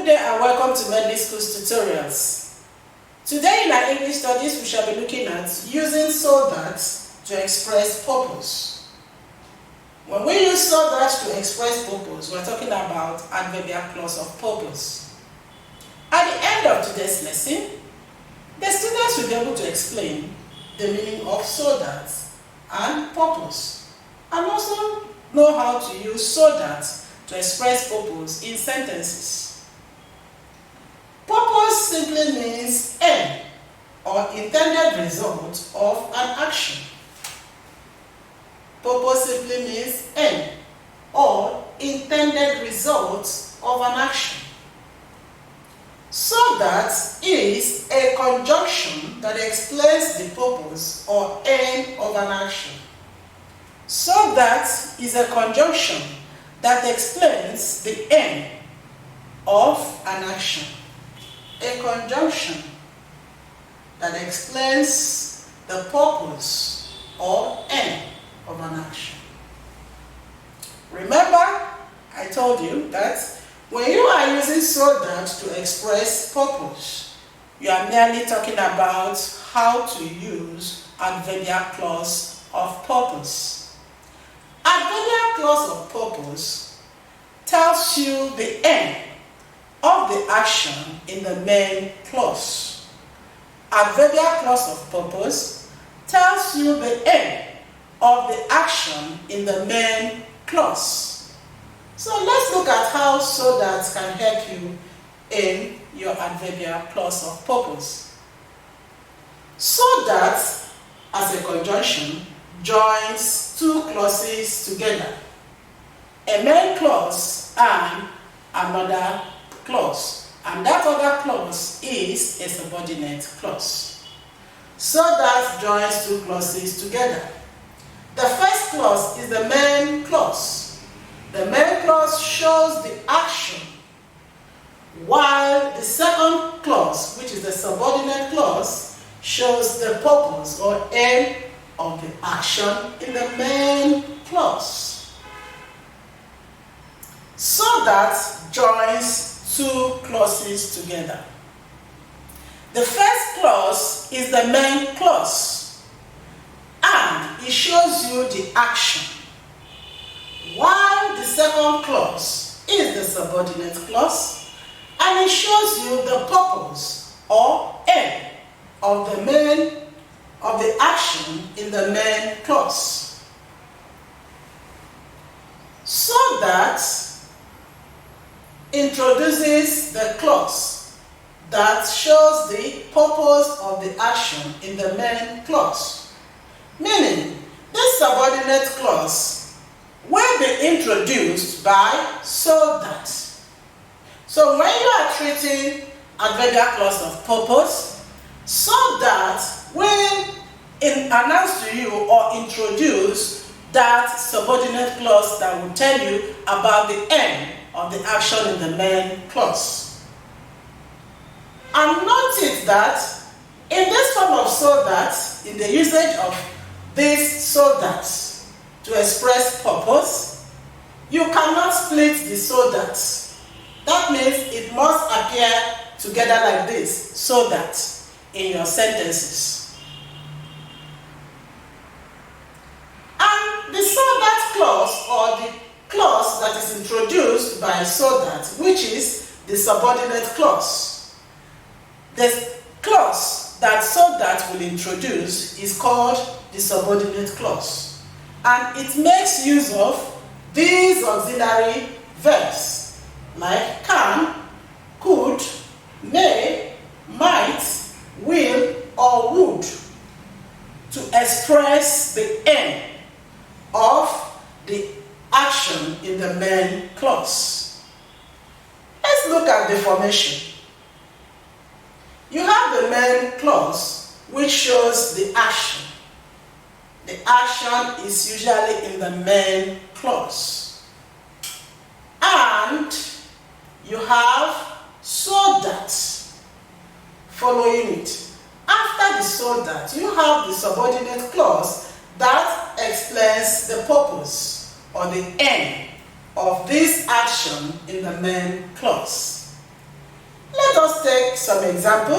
Good day and welcome to Medley School's tutorials. Today in our English studies we shall be looking at using so that to express purpose. When we use so that to express purpose, we're talking about adverbial clause of purpose. At the end of today's lesson, the students will be able to explain the meaning of so that and purpose, and also know how to use so that to express purpose in sentences. Purpose simply means aim or intended result of an action. Purpose simply means aim or intended result of an action. So that is a conjunction that explains the purpose or aim of an action. So that is a conjunction that explains the aim of an action. A conjunction that explains the purpose or aim of an action. Remember, I told you that when you are using so that to express purpose, you are merely talking about how to use adverbial clause of purpose. Adverbial clause of purpose tells you the aim of the action in the main clause. Adverbial clause of purpose tells you the aim of the action in the main clause. So let's look at how so that can help you in your adverbial clause of purpose. So that, as a conjunction, joins two clauses together, a main clause and another clause, and that other clause is a subordinate clause. So that joins two clauses together. The first clause is the main clause. The main clause shows the action, while the second clause, which is the subordinate clause, shows the purpose or aim of the action in the main clause. So that joins two clauses together. The first clause is the main clause, and it shows you the action, while the second clause is the subordinate clause, and it shows you the purpose or aim of the action in the main clause. So that introduces the clause that shows the purpose of the action in the main clause. Meaning, this subordinate clause will be introduced by so that. So when you are treating adverbial clause of purpose, so that will announce to you or introduce that subordinate clause that will tell you about the aim of the action in the main clause. And notice that in this form of so that, in the usage of this so that to express purpose, you cannot split the so that. That means it must appear together like this, so that, in your sentences. And the so that clause, or the clause that is introduced by so that, which is the subordinate clause. The clause that so that will introduce is called the subordinate clause, and it makes use of these auxiliary verbs like can, could, may, might, will, or would to express the aim of the action in the main clause. Let's look at the formation. You have the main clause, which shows the action. The action is usually in the main clause. And you have so that following it. After the so that, you have the subordinate clause that explains the purpose or the aim of this action in the main clause. some examples.